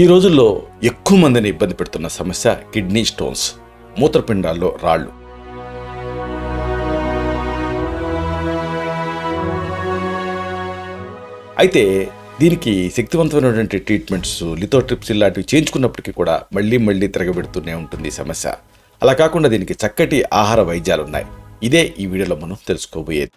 ఈ రోజుల్లో ఎక్కువ మందిని ఇబ్బంది పెడుతున్న సమస్య కిడ్నీ స్టోన్స్, మూత్రపిండాల్లో రాళ్ళు. అయితే దీనికి శక్తివంతమైనటువంటి ట్రీట్మెంట్స్, లిథోట్రిప్సిన్ లాంటివి చేయించుకున్నప్పటికీ కూడా మళ్ళీ తిరగబెడుతూనే ఉంటుంది ఈ సమస్య. అలా కాకుండా దీనికి చక్కటి ఆహార వైద్యాలు ఉన్నాయి. ఇదే ఈ వీడియోలో మనం తెలుసుకోబోయేది.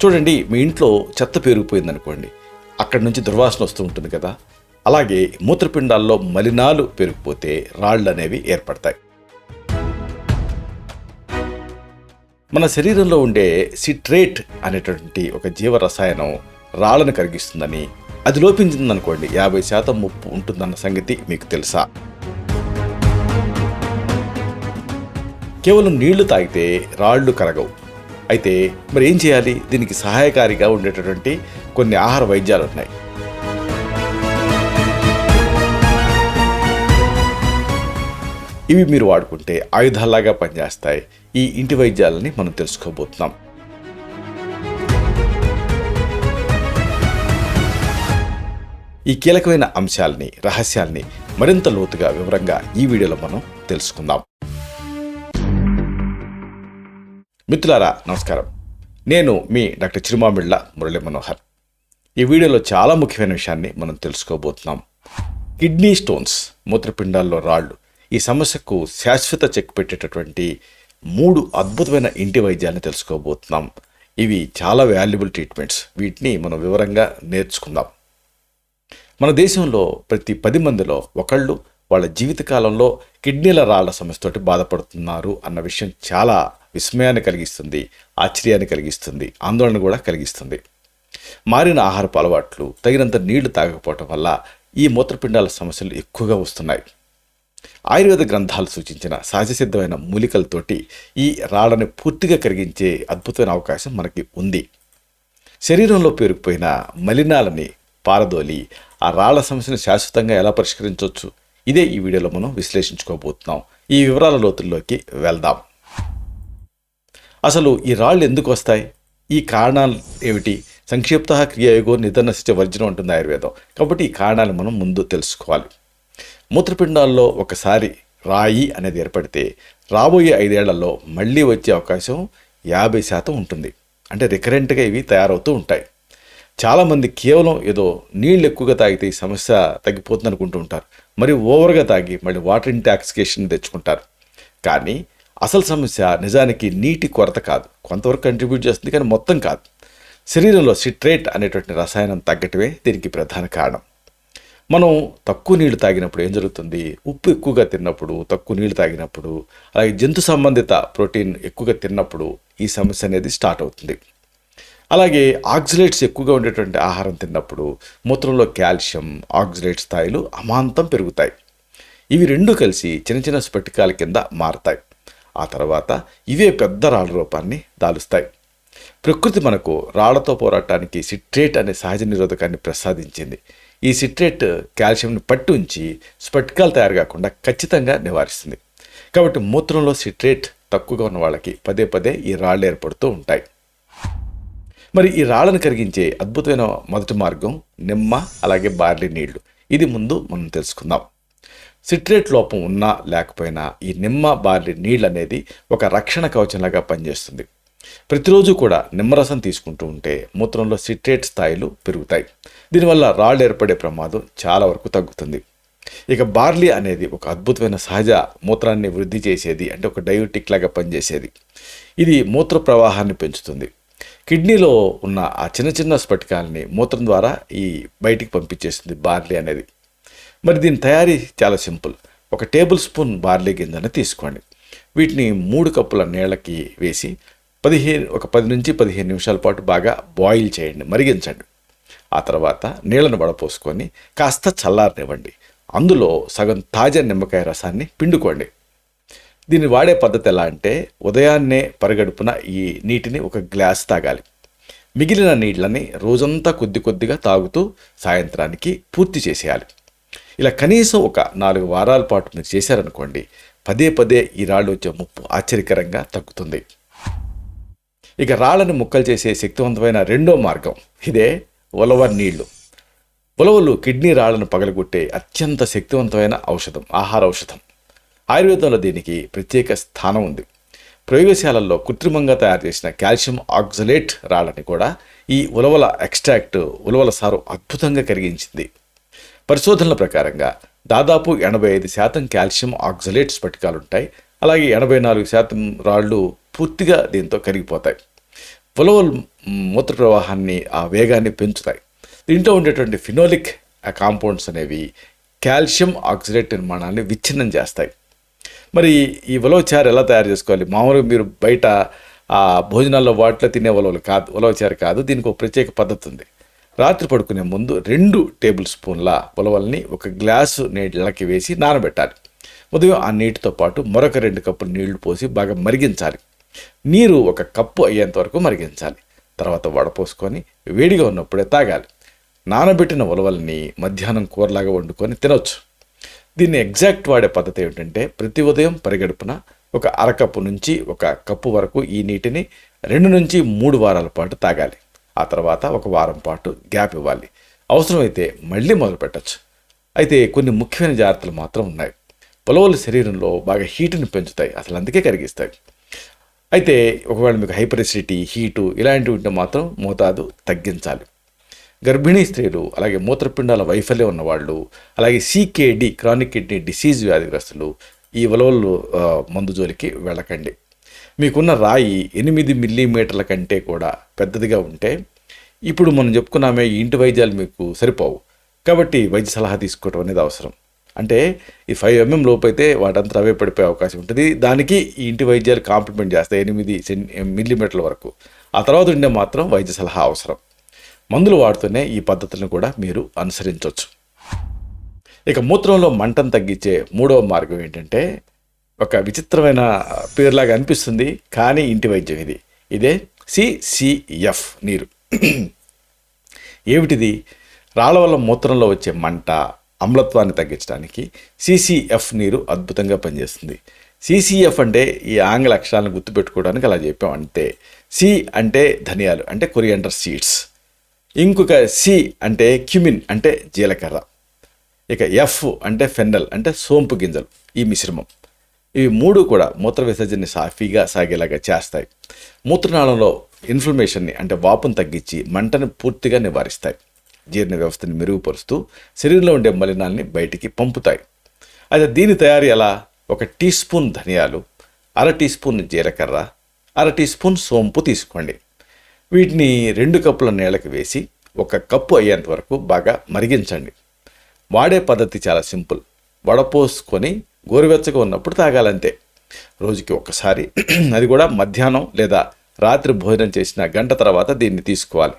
చూడండి, మీ ఇంట్లో చెత్త పేరుకుపోయింది అనుకోండి, అక్కడి నుంచి దుర్వాసన వస్తూ ఉంటుంది కదా. అలాగే మూత్రపిండాల్లో మలినాలు పెరిగిపోతే రాళ్ళు అనేవి ఏర్పడతాయి. మన శరీరంలో ఉండే సిట్రేట్ అనేటువంటి ఒక జీవరసాయనం రాళ్లను కరిగిస్తుందని, అది లోపించిందనుకోండి 50% ముప్పు ఉంటుందన్న సంగతి మీకు తెలుసా? కేవలం నీళ్లు తాగితే రాళ్ళు కరగవు. అయితే మరి ఏం చేయాలి? దీనికి సహాయకారిగా ఉండేటటువంటి కొన్ని ఆహార వైద్యాలు ఉన్నాయి. ఇవి మీరు వాడుకుంటే ఆయుధాలాగా పనిచేస్తాయి. ఈ ఇంటి వైద్యాలని మనం తెలుసుకోబోతున్నాం. ఈ కీలకమైన అంశాలని, రహస్యాల్ని మరింత లోతుగా వివరంగా ఈ వీడియోలో మనం తెలుసుకుందాం. మిత్రులారా, నమస్కారం. నేను మీ డాక్టర్ చిరుమామిళ్ళ మురళీ మనోహర్. ఈ వీడియోలో చాలా ముఖ్యమైన విషయాన్ని మనం తెలుసుకోబోతున్నాం. కిడ్నీ స్టోన్స్, మూత్రపిండాల్లో రాళ్ళు, ఈ సమస్యకు శాశ్వత చెక్ పెట్టేటటువంటి 3 అద్భుతమైన ఇంటి వైద్యాన్ని తెలుసుకోబోతున్నాం. ఇవి చాలా వాల్యుబుల్ ట్రీట్మెంట్స్. వీటిని మనం వివరంగా నేర్చుకుందాం. మన దేశంలో ప్రతి 10 మందిలో ఒకళ్ళు వాళ్ళ జీవితకాలంలో కిడ్నీల రాళ్ల సమస్యతోటి బాధపడుతున్నారు అన్న విషయం చాలా విస్మయాన్ని కలిగిస్తుంది, ఆశ్చర్యాన్ని కలిగిస్తుంది, ఆందోళన కూడా కలిగిస్తుంది. మారిన ఆహారపు అలవాట్లు, తగినంత నీళ్లు తాగకపోవటం వల్ల ఈ మూత్రపిండాల సమస్యలు ఎక్కువగా వస్తున్నాయి. ఆయుర్వేద గ్రంథాలు సూచించిన సహజసిద్ధమైన మూలికలతోటి ఈ రాళ్ళని పూర్తిగా కరిగించే అద్భుతమైన అవకాశం మనకి ఉంది. శరీరంలో పేరుకుపోయిన మలినాలని పారదోలి ఆ రాళ్ల సమస్యను శాశ్వతంగా ఎలా పరిష్కరించవచ్చు? ఇదే ఈ వీడియోలో మనం విశ్లేషించుకోబోతున్నాం. ఈ వివరాల లోతుల్లోకి వెళ్దాం. అసలు ఈ రాళ్ళు ఎందుకు వస్తాయి? ఈ కారణాలు ఏమిటి? సంక్షిప్త క్రియాయోగో నిధనస్య వర్జనం ఉంటుంది ఆయుర్వేదం. కాబట్టి ఈ కారణాలు మనం ముందు తెలుసుకోవాలి. మూత్రపిండాల్లో ఒకసారి రాయి అనేది ఏర్పడితే రాబోయే 5 ఏళ్లలో మళ్ళీ వచ్చే అవకాశం 50% ఉంటుంది. అంటే రికరెంట్గా ఇవి తయారవుతూ ఉంటాయి. చాలామంది కేవలం ఏదో నీళ్ళు ఎక్కువగా తాగితే ఈ సమస్య తగ్గిపోతుంది అనుకుంటూ ఉంటారు. మరి ఓవర్గా తాగి మళ్ళీ వాటర్ ఇంటాక్సికేషన్ తెచ్చుకుంటారు. కానీ అసలు సమస్య నిజానికి నీటి కొరత కాదు. కొంతవరకు కంట్రిబ్యూట్ చేస్తుంది, కానీ మొత్తం కాదు. శరీరంలో సిట్రేట్ అనేటువంటి రసాయనం తగ్గటమే దీనికి ప్రధాన కారణం. మనం తక్కువ నీళ్లు తాగినప్పుడు ఏం జరుగుతుంది? ఉప్పు ఎక్కువగా తిన్నప్పుడు, తక్కువ నీళ్లు తాగినప్పుడు, అలాగే జంతు సంబంధిత ప్రోటీన్ ఎక్కువగా తిన్నప్పుడు ఈ సమస్య అనేది స్టార్ట్ అవుతుంది. అలాగే ఆక్సిలేట్స్ ఎక్కువగా ఉండేటువంటి ఆహారం తిన్నప్పుడు మూత్రంలో కాల్షియం, ఆక్సిలేట్ స్థాయిలు అమాంతం పెరుగుతాయి. ఇవి రెండు కలిసి చిన్న చిన్న స్ఫటికాల కింద మారతాయి. ఆ తర్వాత ఇవే పెద్ద రాళ్ళ రూపాన్ని దాలుస్తాయి. ప్రకృతి మనకు రాళ్లతో పోరాటానికి సిట్రేట్ అనే సహజ నిరోధకాన్ని ప్రసాదించింది. ఈ సిట్రేట్ కాల్షియంని పట్టి ఉంచి స్ఫటికాలు తయారు కాకుండా ఖచ్చితంగా నివారిస్తుంది. కాబట్టి మూత్రంలో సిట్రేట్ తక్కువగా ఉన్న వాళ్ళకి పదే ఈ రాళ్ళు ఏర్పడుతూ ఉంటాయి. మరి ఈ రాళ్ళను కరిగించే అద్భుతమైన మొదటి మార్గం నిమ్మ, అలాగే బార్లీ నీళ్లు. ఇది ముందు మనం తెలుసుకుందాం. సిట్రేట్ లోపం ఉన్నా లేకపోయినా ఈ నిమ్మ, బార్లీ నీళ్ళు అనేది ఒక రక్షణ కవచంలాగా పనిచేస్తుంది. ప్రతిరోజు కూడా నిమ్మరసం తీసుకుంటూ ఉంటే మూత్రంలో సిట్రేట్ స్థాయిలు పెరుగుతాయి. దీనివల్ల రాళ్ళు ఏర్పడే ప్రమాదం చాలా వరకు తగ్గుతుంది. ఇక బార్లీ అనేది ఒక అద్భుతమైన సహజ మూత్రాన్ని వృద్ధి చేసేది, అంటే ఒక డయోటిక్ లాగా పనిచేసేది. ఇది మూత్ర ప్రవాహాన్ని పెంచుతుంది. కిడ్నీలో ఉన్న ఆ చిన్న స్ఫటికాలని మూత్రం ద్వారా ఈ బయటికి పంపించేస్తుంది బార్లీ అనేది. మరి దీని తయారీ చాలా సింపుల్. 1 టేబుల్ స్పూన్ బార్లీ గింజను తీసుకోండి. వీటిని 3 కప్పుల నీళ్ళకి వేసి 10 నుంచి 15 నిమిషాల పాటు బాగా బాయిల్ చేయండి, మరిగించండి. ఆ తర్వాత నీళ్ళను వడపోసుకొని కాస్త చల్లారనివ్వండి. అందులో సగం తాజా నిమ్మకాయ రసాన్ని పిండుకోండి. దీన్ని వాడే పద్ధతి ఎలా అంటే, ఉదయాన్నే పరగడుపున ఈ నీటిని 1 గ్లాస్ తాగాలి. మిగిలిన నీళ్ళని రోజంతా కొద్దిగా తాగుతూ సాయంత్రానికి పూర్తి చేసేయాలి. ఇలా కనీసం ఒక 4 వారాల పాటు మీరు చేశారనుకోండి, పదే ఈ రాళ్ళు వచ్చే ముప్పు ఆశ్చర్యకరంగా తగ్గుతుంది. ఇక రాళ్ళని ముక్కలు చేసే శక్తివంతమైన రెండో మార్గం ఇదే ఉలవ నీళ్లు. ఉలవలు కిడ్నీ రాళ్లను పగలగొట్టే అత్యంత శక్తివంతమైన ఔషధం, ఆహార ఔషధం. ఆయుర్వేదంలో దీనికి ప్రత్యేక స్థానం ఉంది. ప్రయోగశాలల్లో కృత్రిమంగా తయారు చేసిన కాల్షియం ఆక్సలేట్ రాళ్ళని కూడా ఈ ఉలవల ఎక్స్ట్రాక్ట్, ఉలవల సారు అద్భుతంగా కరిగించింది. పరిశోధనల ప్రకారంగా దాదాపు 85% కాల్షియం ఆక్సలేట్ స్ఫటికాలుంటాయి. అలాగే 84% రాళ్ళు పూర్తిగా దీంతో కరిగిపోతాయి. ఉలవలు మూత్ర ప్రవాహాన్ని, ఆ వేగాన్ని పెంచుతాయి. దీంట్లో ఉండేటువంటి ఫినోలిక్ కాంపౌండ్స్ అనేవి కాల్షియం ఆక్సలేట్ నిర్మాణాన్ని విచ్ఛిన్నం చేస్తాయి. మరి ఈ ఉలవచారు ఎలా తయారు చేసుకోవాలి? మామూలుగా మీరు బయట భోజనాల్లో వాటిలో తినే ఉలవలు కాదు, ఉలవచారు కాదు. దీనికి ఒక ప్రత్యేక పద్ధతి ఉంది. రాత్రి పడుకునే ముందు 2 టేబుల్ స్పూన్ల ఉలవల్ని ఒక గ్లాసు నీళ్ళకి వేసి నానబెట్టాలి. ఉదయం ఆ నీటితో పాటు మరొక 2 కప్పులు నీళ్లు పోసి బాగా మరిగించాలి. నీరు 1 కప్పు అయ్యేంత వరకు మరిగించాలి. తర్వాత వడపోసుకొని వేడిగా ఉన్నప్పుడే తాగాలి. నానబెట్టిన ఉలవల్ని మధ్యాహ్నం కూరలాగా వండుకొని తినొచ్చు. దీన్ని ఎగ్జాక్ట్ వాడే పద్ధతి ఏమిటంటే, ప్రతి ఉదయం పరిగడుపున 1 అరకప్పు నుంచి 1 కప్పు వరకు ఈ నీటిని 2 నుంచి 3 వారాల పాటు తాగాలి. ఆ తర్వాత 1 వారం పాటు గ్యాప్ ఇవ్వాలి. అవసరమైతే మళ్ళీ మొదలు పెట్టచ్చు. అయితే కొన్ని ముఖ్యమైన జాగ్రత్తలు మాత్రం ఉన్నాయి. ఉలవలు శరీరంలో బాగా హీటుని పెంచుతాయి, అసలు అందుకే కరిగిస్తాయి. అయితే ఒకవేళ మీకు హైపర్ ఎసిడిటీ, హీటు ఇలాంటివి ఉంటే మాత్రం మోతాదు తగ్గించాలి. గర్భిణీ స్త్రీలు, అలాగే మూత్రపిండాల వైఫల్యం ఉన్నవాళ్ళు, అలాగే CKD క్రానిక్ కిడ్నీ డిసీజ్ వ్యాధిగ్రస్తులు ఈ ఉలవలు మందు జోలికి వెళ్ళకండి. మీకున్న రాయి 8 మిల్లీమీటర్ల కంటే కూడా పెద్దదిగా ఉంటే, ఇప్పుడు మనం చెప్పుకున్నామే ఈ ఇంటి వైద్యాలు మీకు సరిపోవు, కాబట్టి వైద్య సలహా తీసుకోవడం అనేది అవసరం. అంటే ఈ 5 mm లోపు అయితే వాటంతా అవే పడిపోయే అవకాశం ఉంటుంది. దానికి ఈ ఇంటి వైద్యాలు కాంప్లిమెంట్ చేస్తాయి 8 మిల్లీమీటర్ల వరకు. ఆ తర్వాత ఉండే మాత్రం వైద్య సలహా అవసరం. మందులు వాడుతూనే ఈ పద్ధతులను కూడా మీరు అనుసరించవచ్చు. ఇక మూత్రంలో మంటను తగ్గించే 3వ మార్గం ఏంటంటే, ఒక విచిత్రమైన పేరులాగా అనిపిస్తుంది కానీ ఇంటి వైద్యం ఇది. ఇదే CCF నీరు. ఏమిటిది? రాళ్ళ వల్ల మూత్రంలో వచ్చే మంట, అమ్లత్వాన్ని తగ్గించడానికి CCF నీరు అద్భుతంగా పనిచేస్తుంది. CCF అంటే ఈ ఆంగ్ల అక్షరాలను గుర్తుపెట్టుకోవడానికి అలా చెప్పాం అంతే. C అంటే ధనియాలు, అంటే కొరియాండర్ సీడ్స్. ఇంకొక C అంటే క్యుమిన్, అంటే జీలకర్ర. ఇక F అంటే ఫెన్నల్, అంటే సోంపు గింజలు. ఈ మిశ్రమం, ఇవి 3 కూడా మూత్ర విసర్జనని సాఫీగా సాగేలాగా చేస్తాయి. మూత్రనాళంలో ఇన్ఫ్లమేషన్ని, అంటే వాపును తగ్గించి మంటను పూర్తిగా నివారిస్తాయి. జీర్ణ వ్యవస్థని మెరుగుపరుస్తూ శరీరంలో ఉండే మలినాల్ని బయటికి పంపుతాయి. అయితే దీని తయారీ ఎలా? 1 టీ స్పూన్ ధనియాలు, 1/2 టీ స్పూన్ జీలకర్ర, 1/2 టీ స్పూన్ సోంపు తీసుకోండి. వీటిని 2 కప్పుల నీళ్ళకి వేసి 1 కప్పు అయ్యేంత వరకు బాగా మరిగించండి. వాడే పద్ధతి చాలా సింపుల్. వడపోసుకొని గోరువెచ్చగా ఉన్నప్పుడు తాగాలంతే. రోజుకి 1 సారి, అది కూడా మధ్యాహ్నం లేదా రాత్రి భోజనం చేసిన గంట తర్వాత దీన్ని తీసుకోవాలి.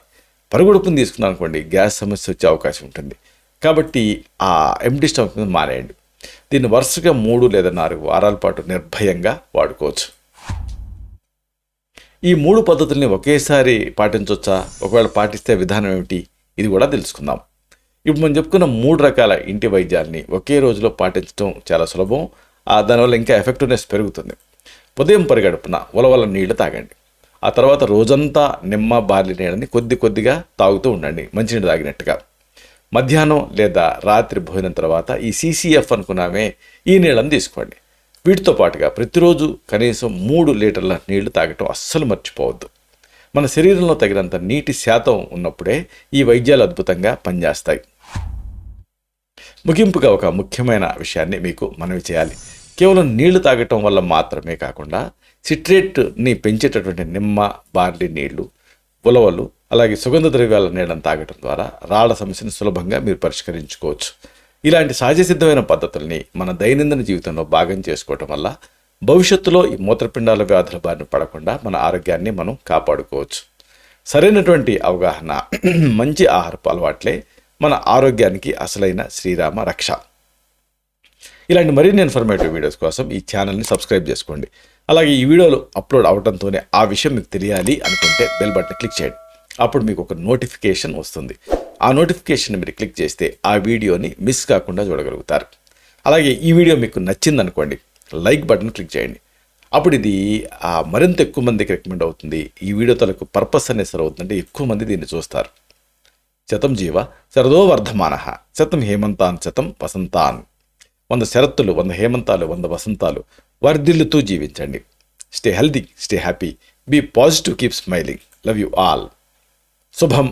పరుగుడుపుని తీసుకున్నాం అనుకోండి, గ్యాస్ సమస్య వచ్చే అవకాశం ఉంటుంది. కాబట్టి ఆ ఎంప్టీ స్టమక్ మీద మానేయండి. దీన్ని వరుసగా 3 లేదా 4 వారాల పాటు నిర్భయంగా వాడుకోవచ్చు. ఈ 3 పద్ధతుల్ని ఒకేసారి పాటించవచ్చా? ఒకవేళ పాటిస్తే విధానం ఏమిటి? ఇది కూడా తెలుసుకుందాం. ఇప్పుడు మనం చెప్పుకున్న 3 రకాల ఇంటి వైద్యాల్ని ఒకే రోజులో పాటించడం చాలా సులభం. దానివల్ల ఇంకా ఎఫెక్టివ్నెస్ పెరుగుతుంది. ఉదయం పరిగడుపున ఉలవల నీళ్లు తాగండి. ఆ తర్వాత రోజంతా నిమ్మ, బార్లీ నీళ్ళని కొద్దిగా తాగుతూ ఉండండి, మంచినీళ్ళు తాగినట్టుగా. మధ్యాహ్నం లేదా రాత్రి భోజనం తర్వాత ఈ CCF అనుకున్నామే, ఈ నీళ్ళని తీసుకోండి. వీటితో పాటుగా ప్రతిరోజు కనీసం 3 లీటర్ల నీళ్లు తాగటం అస్సలు మర్చిపోవద్దు. మన శరీరంలో తగినంత నీటి శాతం ఉన్నప్పుడే ఈ వైద్యాలు అద్భుతంగా పనిచేస్తాయి. ముగింపుగా ఒక ముఖ్యమైన విషయాన్ని మీకు మనవి చేయాలి. కేవలం నీళ్లు తాగటం వల్ల మాత్రమే కాకుండా సిట్రేట్ని పెంచేటటువంటి నిమ్మ, బార్లీ నీళ్లు, ఉలవలు, అలాగే సుగంధ ద్రవ్యాల నీళ్ళని తాగటం ద్వారా రాళ్ల సమస్యను సులభంగా మీరు పరిష్కరించుకోవచ్చు. ఇలాంటి సహజ సిద్ధమైన పద్ధతుల్ని మన దైనందిన జీవితంలో భాగం చేసుకోవటం వల్ల భవిష్యత్తులో ఈ మూత్రపిండాల వ్యాధుల బారిన పడకుండా మన ఆరోగ్యాన్ని మనం కాపాడుకోవచ్చు. సరైనటువంటి అవగాహన, మంచి ఆహారపు అలవాట్లే మన ఆరోగ్యానికి అసలైన శ్రీరామ రక్ష. ఇలాంటి మరిన్ని ఇన్ఫర్మేటివ్ వీడియోస్ కోసం ఈ ఛానల్ని సబ్స్క్రైబ్ చేసుకోండి. అలాగే ఈ వీడియోలు అప్లోడ్ అవడంతోనే ఆ విషయం మీకు తెలియాలి అనుకుంటే బెల్ బటన్ క్లిక్ చేయండి. అప్పుడు మీకు ఒక నోటిఫికేషన్ వస్తుంది. ఆ నోటిఫికేషన్ మీరు క్లిక్ చేస్తే ఆ వీడియోని మిస్ కాకుండా చూడగలుగుతారు. అలాగే ఈ వీడియో మీకు నచ్చిందనుకోండి, లైక్ బటన్ క్లిక్ చేయండి. అప్పుడు ఇది మరింత ఎక్కువ మందికి రికమెండ్ అవుతుంది. ఈ వీడియో తలకు పర్పస్ అనేది సర్వ్ అవుతుందంటే ఎక్కువ మంది దీన్ని చూస్తారు. శతం జీవ శరదో వర్ధమానః శతం హేమంతాన్ శతం వసంతాన్. 100 శరత్తులు, 100 హేమంతాలు, 100 వసంతాలు వర్ధిల్లుతూ జీవించండి. Stay healthy, stay happy, be positive, keep smiling. Love you all. శుభం.